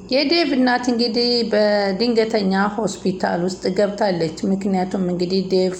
የዴቭ እናት እንግዲህ በድንገተኛ ሆስፒታል ውስጥ ገብታለች። ምክንያቱም እንግዲህ ዴቭ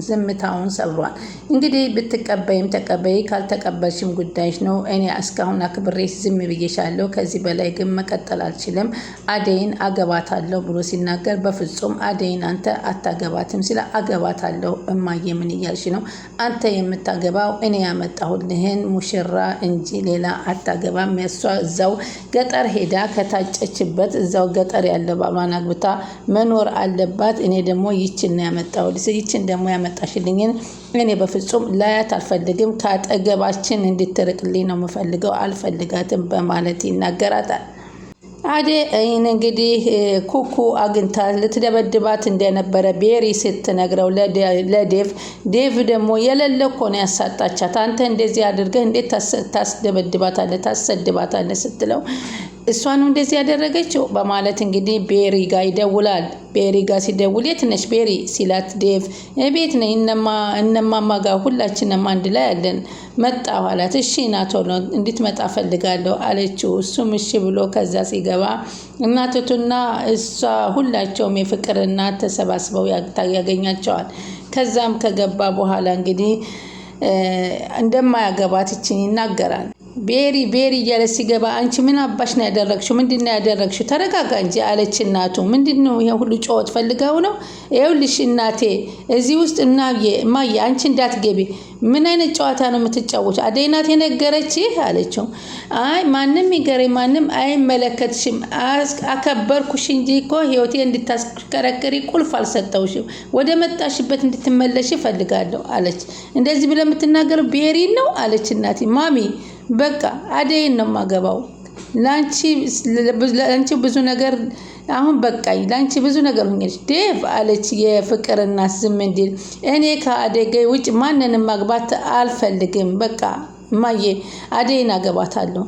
ዝምታውን ሰብሯል። እንግዲህ ብትቀበይም ተቀበይ፣ ካልተቀበልሽም ጉዳይሽ ነው። እኔ እስካሁን አክብሬ ዝም ብዬሻለሁ። ከዚህ በላይ ግን መቀጠል አልችልም። አደይን አገባታለሁ ብሎ ሲናገር በፍጹም አደይን አንተ አታገባትም ሲላ አገባታለሁ። እማዬ ምን እያልሽ ነው? አንተ የምታገባው እኔ ያመጣሁልህን ሙሽራ እንጂ ሌላ አታገባም። የሷ እዛው ገጠር ሄዳ ታጨችበት እዛው ገጠር ያለ ባሏን አግብታ መኖር አለባት። እኔ ደግሞ ይችን ያመጣው ይችን ደግሞ ያመጣሽልኝን እኔ በፍጹም ላያት አልፈልግም። ካጠገባችን እንድትርቅልኝ ነው የምፈልገው፣ አልፈልጋትም በማለት ይናገራታል። አደይ እንግዲህ ኩኩ አግኝታ ልትደበድባት እንደነበረ ቤሪ ስትነግረው ለዴቭ ዴቭ ደግሞ የሌለ እኮ ነው ያሳጣቻት። አንተ እንደዚህ አድርገህ እንዴት ታስደበድባታለህ ታሰድባታለህ ስትለው እሷ ነው እንደዚህ ያደረገችው በማለት እንግዲህ ቤሪ ጋር ይደውላል። ቤሪ ጋር ሲደውል የት ነሽ ቤሪ ሲላት ዴቭ ቤት ነኝ እነማማ ጋር ሁላችንም አንድ ላይ አለን መጣሁ አላት። እሺ ና ቶሎ እንድትመጣ ፈልጋለሁ አለችው። እሱም እሺ ብሎ ከዛ ሲገባ እናቱና እሷ ሁላቸውም የፍቅር እናት ተሰባስበው ያገኛቸዋል። ከዛም ከገባ በኋላ እንግዲህ እንደማያገባት ይችን ይናገራል። ቤሪ እያለ ሲገባ አንቺ ምን አባሽ ነው ያደረግሽው? ምንድነው ያደረግሽው? ተረጋጋ እንጂ አለች እናቱ። ምንድነው ይሄ ሁሉ ጮት ፈልገው ነው? ይኸውልሽ እናቴ እዚህ ውስጥ እማዬ አንቺ እንዳትገቢ። ምን አይነት ጨዋታ ነው የምትጫወች? አደይ ናት የነገረችህ አለችው። አይ ማንም ይገረኝ ማንም አይመለከትሽም። አከበርኩሽ እንጂ እኮ ህይወቴ እንድታስከረክሪ ቁልፍ አልሰጠውሽም። ወደ መጣሽበት እንድትመለሽ እፈልጋለሁ አለች። እንደዚህ ብለህ የምትናገረው ቤሪ ነው አለች እናቴ። ማሚ በቃ አደይን ነው የማገባው። ላንቺ ብዙ ነገር አሁን በቃኝ። ላንቺ ብዙ ነገር ሆኜሽ ዴቭ አለች የፍቅር እናት ዝም እንዲል። እኔ ከአደይ ውጭ ማንንም ማግባት አልፈልግም። በቃ እማዬ አደይን አገባታለሁ።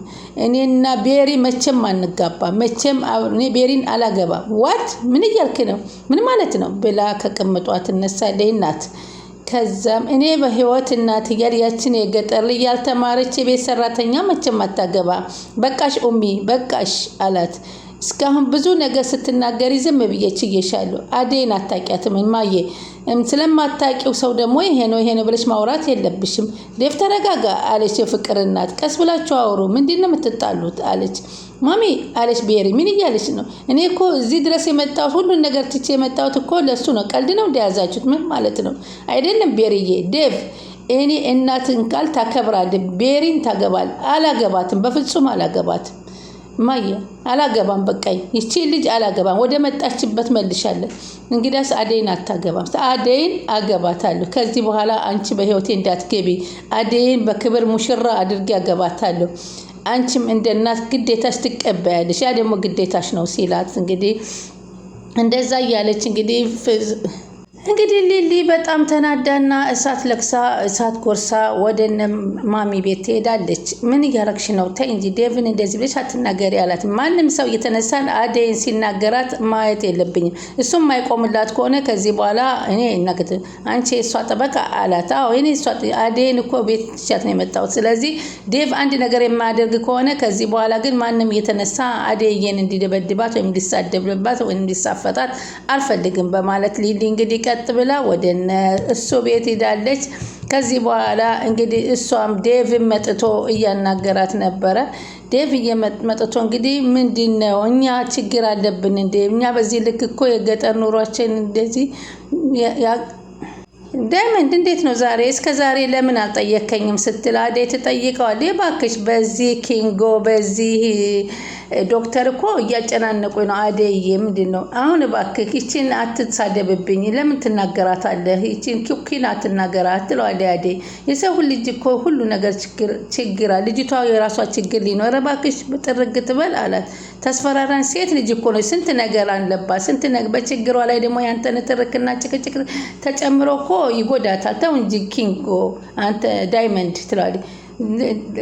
እኔና ቤሪ መቼም አንጋባ። መቼም እኔ ቤሪን አላገባም። ዋት ምን እያልክ ነው? ምን ማለት ነው ብላ ከቅምጧ ትነሳለች እናት። ከዛም እኔ በህይወት እናት ያችን የገጠር ልጅ ያልተማረች የቤት ሰራተኛ መቼም አታገባ። በቃሽ ኡሚ በቃሽ አላት። እስካሁን ብዙ ነገር ስትናገሪ ዝም ብዬ ችዬሻለሁ። አደይን አታውቂያትም እማዬ። ስለማታውቂው ሰው ደግሞ ይሄ ነው ብለሽ ማውራት የለብሽም። ዴቭ ተረጋጋ አለች የፍቅር እናት። ቀስ ብላችሁ አውሩ። ምንድነው የምትጣሉት አለች። ማሚ አለች ቤሪ። ምን እያለች ነው? እኔ እኮ እዚህ ድረስ የመጣሁት ሁሉን ነገር ትቼ የመጣሁት እኮ ለሱ ነው። ቀልድ ነው እንደያዛችሁት? ምን ማለት ነው? አይደለም ቤሪዬ። ዴቭ እኔ እናትን ቃል ታከብራለህ። ቤሪን ታገባል። አላገባትም፣ በፍጹም አላገባትም ማየ አላገባም። በቃኝ። ይቺ ልጅ አላገባም። ወደ መጣችበት መልሻለሁ። እንግዲያስ አደይን አታገባም። አደይን አገባታለሁ። ከዚህ በኋላ አንቺ በህይወቴ እንዳትገቢ። አደይን በክብር ሙሽራ አድርጌ አገባታለሁ። አንቺም እንደ እናት ግዴታሽ ትቀበያለሽ። ያ ደግሞ ግዴታሽ ነው ሲላት እንግዲህ እንደዛ እያለች እንግዲህ ሊሊ በጣም ተናዳና እሳት ለክሳ እሳት ጎርሳ ወደ ማሚ ቤት ትሄዳለች። ምን እያረግሽ ነው? ተይ እንጂ ዴቭን እንደዚህ ብለሽ አትናገሪ አላት። ማንም ሰው እየተነሳን አደይን ሲናገራት ማየት የለብኝም። እሱም ማይቆምላት ከሆነ ከዚህ በኋላ እኔ እናከተ አንቺ እሷ ጠበቃ አላት። አዎ እኔ እሷ አደይን እኮ ቤት ትቻት ነው የመጣሁት። ስለዚህ ዴቭ አንድ ነገር የማያደርግ ከሆነ ከዚህ በኋላ ግን ማንም እየተነሳ አደይን እንዲደበድባት ወይም እንዲሳደብባት ወይም እንዲሳፈጣት አልፈልግም በማለት ሊሊ እንግዲህ ቀጥ ብላ ወደ እሱ ቤት ሄዳለች። ከዚህ በኋላ እንግዲህ እሷም ዴቭ መጥቶ እያናገራት ነበረ። ዴቭ እየመጥቶ እንግዲህ ምንድነው እኛ ችግር አለብን እንዴ? እኛ በዚህ ልክ እኮ የገጠር ኑሯችን እንደዚህ ዳይመንድ እንዴት ነው ዛሬ እስከ ዛሬ ለምን አልጠየከኝም ስትል አደይ ትጠይቀዋል። እባክሽ በዚህ ኪንጎ በዚህ ዶክተር እኮ እያጨናነቁኝ ነው። አደይ ምንድነው አሁን? እባክህ ይቺን አትሳደብብኝ። ለምን ትናገራታለህ? ይቺን ኪኪን አትናገራት ትለዋለች አደይ። የሰው ልጅ እኮ ሁሉ ነገር ችግር ልጅቷ የራሷ ችግር ሊኖር እባክሽ ጥርግ ትበል አላት። ተስፈራራን ሴት ልጅ እኮ ነው። ስንት ነገር አለባት። ስንት ነገር በችግሯ ላይ ደግሞ ያንተን ትርክና ጭቅጭቅ ተጨምሮ እኮ ይጎዳታል። ተው እንጂ ኪንጎ አንተ ዳይመንድ ትላለች።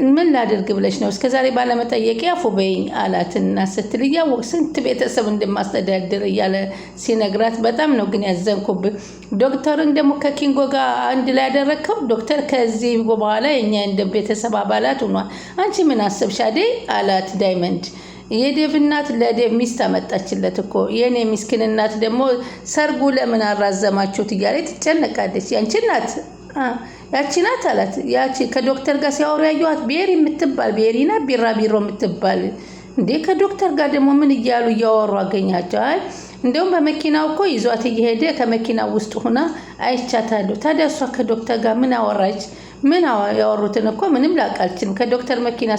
ምን ላድርግ ብለሽ ነው? እስከዛሬ ባለመጠየቅ ያፉ በይኝ አላትና ስትል እያወቅ ስንት ቤተሰብ እንደማስተዳደር እያለ ሲነግራት በጣም ነው ግን ያዘንኩብህ። ዶክተርን ደግሞ ከኪንጎ ጋር አንድ ላይ ያደረግከው ዶክተር ከዚህ በኋላ የኛ እንደ ቤተሰብ አባላት ሆኗል። አንቺ ምን አሰብሽ አደይ አላት ዳይመንድ። የዴቭ እናት ለዴቭ ሚስት አመጣችለት እኮ። የኔ ምስኪን እናት ደግሞ ሰርጉ ለምን አራዘማችሁት እያለች ትጨነቃለች። ያንቺ እናት ያቺ ናት አላት። ያቺ ከዶክተር ጋር ሲያወሩ ያየኋት ቤሪ የምትባል ቤሪና ቢራቢሮ የምትባል እንዴ ከዶክተር ጋር ደግሞ ምን እያሉ እያወሩ አገኛቸው። አይ እንደውም በመኪናው እኮ ይዟት እየሄደ ከመኪናው ውስጥ ሆና አይቻታለሁ። ታዲያ እሷ ከዶክተር ጋር ምን አወራች? ምን ያወሩትን እኮ ምንም ላውቅ አልችልም። ከዶክተር መኪና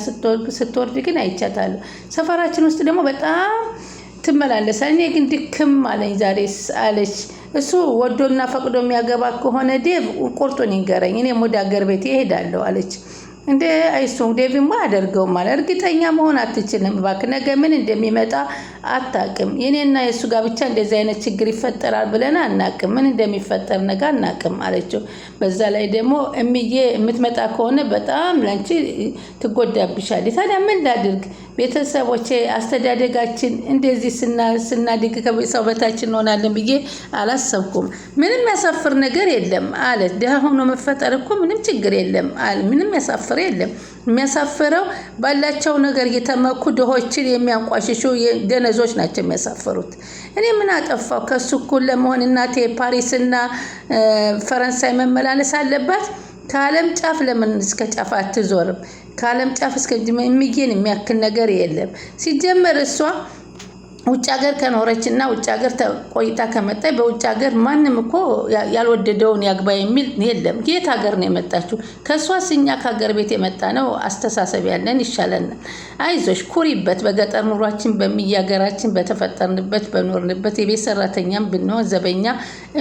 ስትወርድ ግን አይቻታለሁ። ሰፈራችን ውስጥ ደግሞ በጣም ትመላለሳል። እኔ ግን ድክም አለኝ ዛሬ አለች። እሱ ወዶና ፈቅዶ የሚያገባ ከሆነ ዴቭ ቁርጡን ይንገረኝ፣ እኔም ወደ አገር ቤት ይሄዳለሁ አለች። እንደ አይሱ ዴቭማ አደርገው ማለት እርግጠኛ መሆን አትችልም። እባክህ ነገ ምን እንደሚመጣ አታውቅም። የኔና የሱ ጋር ብቻ እንደዚህ አይነት ችግር ይፈጠራል ብለን አናውቅም። ምን እንደሚፈጠር ነገ አናውቅም አለችው። በዛ ላይ ደግሞ እምዬ የምትመጣ ከሆነ በጣም ላንቺ ትጎዳብሻለች። ታዲያ ምን ላድርግ? ቤተሰቦቼ አስተዳደጋችን እንደዚህ ስናድግ ከሰው በታች እንሆናለን ብዬ አላሰብኩም። ምንም ያሳፍር ነገር የለም አለ። ድሃ ሆኖ መፈጠር እኮ ምንም ችግር የለም አለ። ምንም ያሳፍር የለም። የሚያሳፍረው ባላቸው ነገር እየተመኩ ድሆችን የሚያንቋሽሹ ደነዞች ናቸው የሚያሳፍሩት። እኔ ምን አጠፋው? ከሱ እኩል ለመሆን እናቴ ፓሪስና ፈረንሳይ መመላለስ አለባት? ከዓለም ጫፍ ለምን እስከ ጫፍ አትዞርም? ከዓለም ጫፍ እስከ እምዬን የሚያክል ነገር የለም። ሲጀመር እሷ ውጭ ሀገር ከኖረችና ውጭ ሀገር ቆይታ ከመጣች በውጭ ሀገር ማንም እኮ ያልወደደውን ያግባ የሚል የለም። የት ሀገር ነው የመጣችው? ከሷስ እኛ ከሀገር ቤት የመጣ ነው አስተሳሰብ ያለን ይሻለናል። አይዞሽ ኩሪበት። በገጠር ኑሯችን በሚያገራችን በተፈጠርንበት በኖርንበት የቤት ሰራተኛም ብንሆን ዘበኛ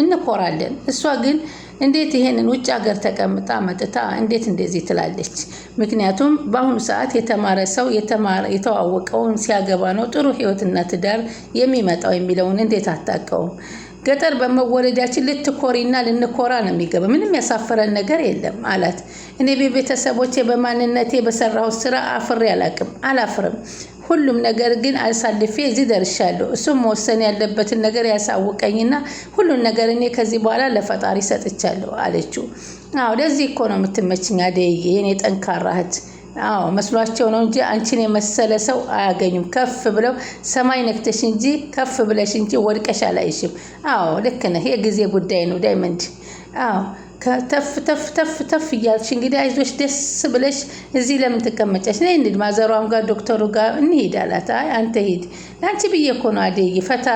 እንኮራለን። እሷ ግን እንዴት ይሄንን ውጭ ሀገር ተቀምጣ መጥታ እንዴት እንደዚህ ትላለች? ምክንያቱም በአሁኑ ሰዓት የተማረ ሰው የተዋወቀውን ሲያገባ ነው ጥሩ ህይወትና ትዳር የሚመጣው የሚለውን እንዴት አታውቀውም? ገጠር በመወለዳችን ልትኮሪና ልንኮራ ነው የሚገባ። ምንም ያሳፈረን ነገር የለም አላት። እኔ ቤተሰቦቼ በማንነቴ በሰራሁት ስራ አፍሬ አላፍርም። ሁሉም ነገር ግን አሳልፌ እዚህ ደርሻለሁ። እሱም መወሰን ያለበትን ነገር ያሳውቀኝና ሁሉን ነገር እኔ ከዚህ በኋላ ለፈጣሪ ሰጥቻለሁ አለችው። አዎ ለዚህ እኮ ነው የምትመችኝ አደይዬ፣ የኔ ጠንካራ እህት። አዎ መስሏቸው ነው እንጂ አንቺን የመሰለ ሰው አያገኙም። ከፍ ብለው ሰማይ ነክተሽ እንጂ ከፍ ብለሽ እንጂ ወድቀሽ አላይሽም። አዎ ልክ ነህ። የጊዜ ጉዳይ ነው ዳይመንድ። አዎ ከተፍ ተፍ ተፍ ተፍ እያልሽ እንግዲህ አይዞሽ ደስ ብለሽ እዚህ ለምን ትቀመጫሽ? ነይ እንሂድ ማዘሯም ጋር ዶክተሩ ጋር እንሂድ አላት። አይ አንተ ሂድ፣ ለአንቺ ብዬ እኮ ነው አደይ፣ ፈታ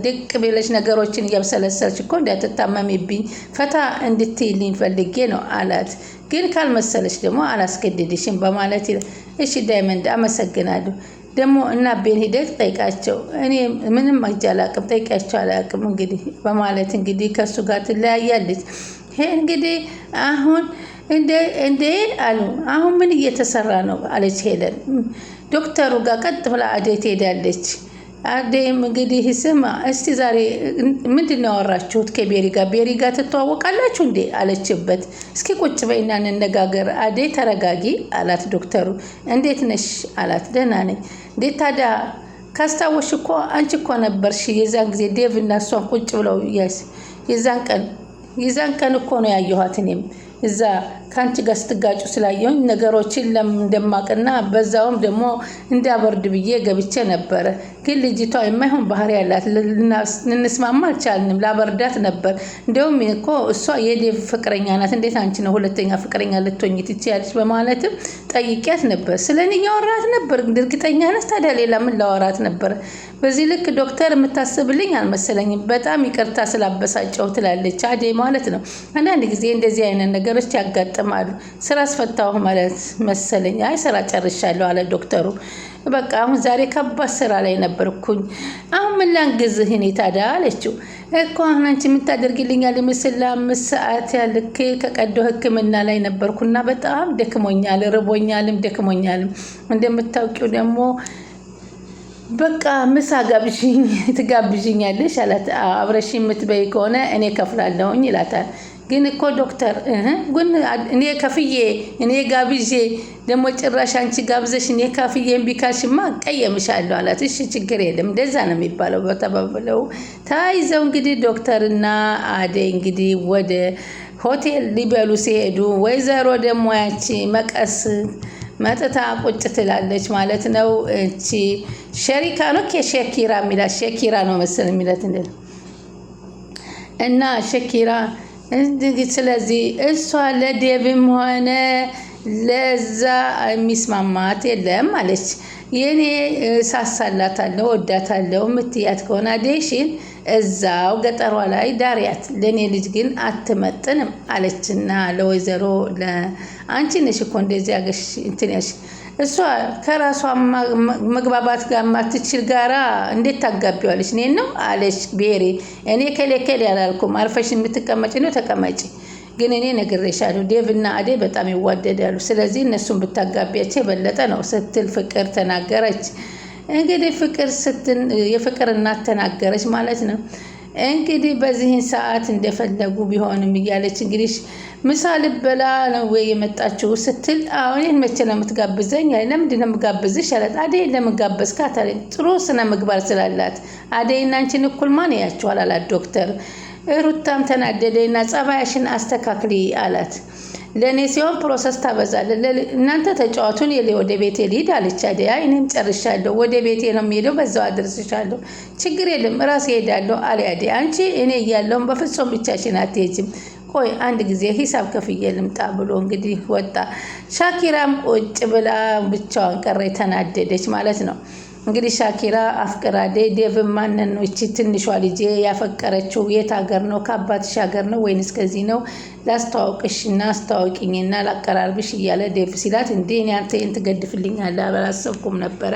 ደቅ ብለሽ ነገሮችን እያብሰለሰልሽ እኮ እንዳትታመሚብኝ ፈታ እንድትይልኝ ፈልጌ ነው አላት። ግን ካልመሰለሽ ደግሞ አላስገድድሽም በማለት እሺ ዳይመንድ አመሰግናለሁ። ደግሞ እና ቤን ሂደት ጠይቃቸው፣ እኔ ምንም አላቅም ጠይቃቸው አላቅም እንግዲህ በማለት እንግዲህ ከሱ ጋር ትለያያለች። ይሄ እንግዲህ አሁን እንደ አሉ አሁን ምን እየተሰራ ነው አለች ሄለን። ዶክተሩ ጋር ቀጥ ብላ አደይ ትሄዳለች። አደይም እንግዲህ ስማ እስቲ ዛሬ ምንድን ነው ያወራችሁት ከቤሪ ጋር? ቤሪ ጋር ትተዋወቃላችሁ እንዴ አለችበት። እስኪ ቁጭ በይና እንነጋገር አደይ ተረጋጊ አላት ዶክተሩ። እንዴት ነሽ አላት። ደህና ነኝ። እንዴት ታዲያ ካስታወሽ እኮ አንቺ እኮ ነበርሽ የዛን ጊዜ ዴቭ እና እሷን ቁጭ ብለው የዛን ቀን እኮ ነው ያየኋት። እኔም እዛ ከአንቺ ጋር ስትጋጩ ስላየሁኝ ነገሮችን እንደማቅና በዛውም ደግሞ እንዳበርድ ብዬ ገብቼ ነበረ። ግን ልጅቷ የማይሆን ባህሪ ያላት ልንስማማ አልቻልንም። ላበርዳት ነበር። እንዲያውም እኮ እሷ የዴቭ ፍቅረኛ ናት። እንዴት አንቺ ነው ሁለተኛ ፍቅረኛ ልትሆኚ ትችያለሽ? በማለትም ጠይቂያት ነበር። ስለኔ ያወራት ነበር። እርግጠኛ ነሽ? ታዲያ ሌላ ምን ላወራት ነበር? በዚህ ልክ ዶክተር የምታስብልኝ አልመሰለኝም። በጣም ይቅርታ ስላበሳጨው ትላለች አደይ ማለት ነው። አንዳንድ ጊዜ እንደዚህ አይነት ነገሮች ያጋጥማሉ። ስራ አስፈታሁ ማለት መሰለኝ። አይ ስራ ጨርሻለሁ አለ ዶክተሩ። በቃ አሁን ዛሬ ከባድ ስራ ላይ ነበርኩኝ። አሁን ምን ላንግዝህ እኔ ታዲያ አለችው። እኮ አሁን አንቺ የምታደርግልኛል ምስል ለ5 ሰዓት ያልክ ከቀዶ ሕክምና ላይ ነበርኩና በጣም ደክሞኛል፣ ርቦኛልም ደክሞኛልም። እንደምታውቂው ደግሞ በቃ ምሳ ትጋብዥኛለሽ አላት። አብረሽ የምትበይ ከሆነ እኔ ከፍላለሁኝ ይላታል። ግን እኮ ዶክተር ግን እኔ ከፍዬ እኔ ጋብዤ ደግሞ ጭራሽ አንቺ ጋብዘሽ እኔ ከፍዬ እምቢ ካልሽማ ቀየምሻለሁ አላት። እሺ ችግር የለም እንደዛ ነው የሚባለው በተባብለው ታይዘው እንግዲህ ዶክተርና አደይ እንግዲህ ወደ ሆቴል ሊበሉ ሲሄዱ ወይዘሮ ደግሞ ያቺ መቀስ መጥታ ቁጭ ትላለች ማለት ነው። እቺ ሸሪካ ነው ከሸኪራ የሚላት ሸኪራ ነው መሰል የሚላት እና ሸኪራ እንግዲህ ስለዚህ እሷ ለዴቭም ሆነ ለዛ የሚስማማት የለም አለች። የኔ ሳሳላታለሁ ወዳታለሁ ምትያት ከሆነ አዴሽን እዛው ገጠሯ ላይ ዳሪያት ለኔ ልጅ ግን አትመጥንም አለችና ለወይዘሮ አንቺ ነሽ እኮ እንደዚህ ያገሽ እንትን ያሽ እሷ ከራሷ መግባባት ጋር ማትችል ጋራ እንዴት ታጋቢዋለሽ? እኔ ነው አለች ቤሪ። እኔ ከለከለ ያላልኩም አርፈሽ የምትቀመጪ ነው ተቀመጪ። ግን እኔ ነግሬሻለሁ ዴቭ እና አዴ በጣም ይዋደዳሉ። ስለዚህ እነሱን ብታጋቢያቸው የበለጠ ነው ስትል ፍቅር ተናገረች። እንግዲህ የፍቅር እናት ተናገረች ማለት ነው። እንግዲህ በዚህን ሰዓት እንደፈለጉ ቢሆንም እያለች እንግዲህ ምሳ ልበላ ነው ወይ የመጣችው ስትል አሁን መቼ ነው የምትጋብዘኝ? ለምንድን ነው የምጋብዝሽ አላት። አደይ ለምን ጋበዝካት አለኝ። ጥሩ ስነ ምግባር ስላላት አደይና አንቺን እኩል ማን ያያችኋል አላት ዶክተር። ሩታም ተናደደና ጸባያሽን አስተካክሊ አላት። ለእኔ ሲሆን ፕሮሰስ ታበዛለ እናንተ ተጫዋቱን ወደ ቤቴ ልሂድ አለች አደይ። እኔም ጨርሻለሁ ወደ ቤቴ ነው የሚሄደው በዛው አደርስሻለሁ ችግር የለም ራሴ ሄዳለሁ አለ አደይ። አንቺ እኔ እያለሁም በፍጹም ብቻሽን አትሄጂም ቆይ አንድ ጊዜ ሂሳብ ከፍዬ ልምጣ ብሎ እንግዲህ ወጣ። ሻኪራም ቁጭ ብላ ብቻዋን ቀረ ተናደደች ማለት ነው። እንግዲህ ሻኪራ አፍቅራ ዴቭ ማንን ነው እቺ ትንሿ ልጅ ያፈቀረችው? የት ሀገር ነው? ከአባትሽ ሀገር ነው ወይንስ ከዚህ ነው? ላስተዋውቅሽና አስተዋውቂኝና ላቀራርብሽ እያለ ዴቭ ሲላት እንዴ እኔ አንተ ይሄን ትገድፍልኛለህ አላሰብኩም ነበረ።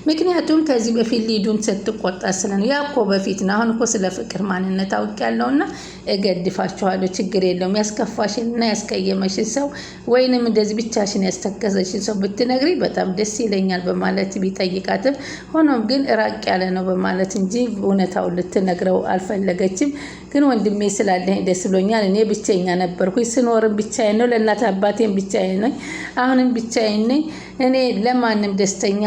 ምክንያቱም ከዚህ በፊት ሊዱን ስትቆጣ ስለነው ያ እኮ በፊት ነው። አሁን እኮ ስለ ፍቅር ማንነት አውቄያለሁና እገድፋችኋለሁ ችግር የለውም። ያስከፋሽንና ያስቀየመሽን ሰው ወይንም እንደዚህ ብቻሽን ያስተከዘሽን ሰው ብትነግሪ በጣም ደስ ይለኛል በማለት ቢጠይቃትም ሆኖም ግን ራቅ ያለ ነው በማለት እንጂ እውነታውን ልትነግረው አልፈለገችም። ግን ወንድሜ ስላለኝ ደስ ብሎኛል። እኔ ብቻዬኛ ነበርኩኝ ስኖርም ብቻዬን ነው ለእናት አባቴም ብቻዬን ነኝ አሁንም ብቻዬን ነኝ። እኔ ለማንም ደስተኛ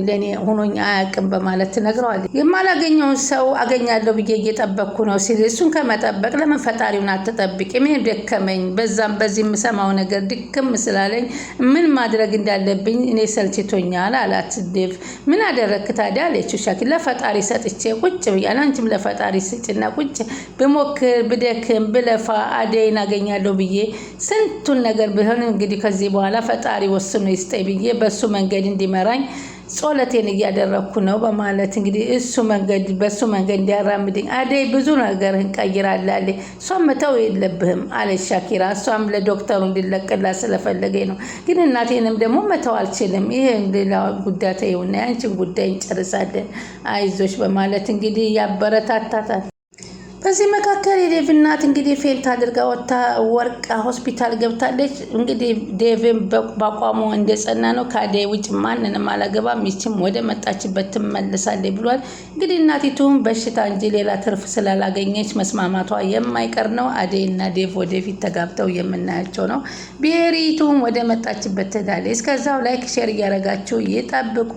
ለኔ ሆኖኝ አያውቅም በማለት ትነግረዋለች። የማላገኘውን ሰው አገኛለሁ ብዬ እየጠበቅኩ ነው ሲል እሱን ከመጠበቅ ለምን ፈጣሪውን አትጠብቂ? ምን ደከመኝ በዛም በዚህ የምሰማው ነገር ድክም ስላለኝ ምን ማድረግ እንዳለብኝ እኔ ሰልችቶኛል አላት ዴቭ። ምን አደረግክ ታዲያ አለችው ሻኪ። ለፈጣሪ ሰጥቼ ቁጭ ብያለሁ አንቺም ለፈጣሪ ስጭና ቁጭ ብሞክር ብደክም ብለፋ አደይን አገኛለሁ ብዬ ስንቱን ነገር ቢሆን እንግዲህ ከዚህ በኋላ ፈጣሪ ወስኖ ይስጠኝ ብዬ በሱ መንገድ እንዲመራኝ ጾለቴን እያደረኩ ነው በማለት እንግዲህ በሱ መንገድ እንዲያራምድኝ አደይ ብዙ ነገር እንቀይራለች እሷም መተው የለብህም አለች ሻኪራ። እሷም ለዶክተሩ እንዲለቅላት ስለፈለገኝ ነው ግን እናቴንም ደግሞ መተው አልችልም። ይሄ ሌላ ጉዳይ ተይውና ያንቺን ጉዳይ እንጨርሳለን አይዞሽ በማለት እንግዲህ ያበረታታታል። በዚህ መካከል የዴቭ እናት እንግዲህ ፌንት አድርጋ ወጥታ ወርቃ ሆስፒታል ገብታለች። እንግዲህ ዴቭም በቋሙ እንደጸና ነው። ከአደይ ውጭ ማንንም አላገባም ይችም ወደ መጣችበት ትመለሳለች ብሏል። እንግዲህ እናቲቱም በሽታ እንጂ ሌላ ትርፍ ስላላገኘች መስማማቷ የማይቀር ነው። አደይና ዴቭ ወደፊት ተጋብተው የምናያቸው ነው። ብሔሪቱም ወደ መጣችበት ትሄዳለች። እስከዛው ላይክ ሼር እያደረጋችሁ ይጠብቁ።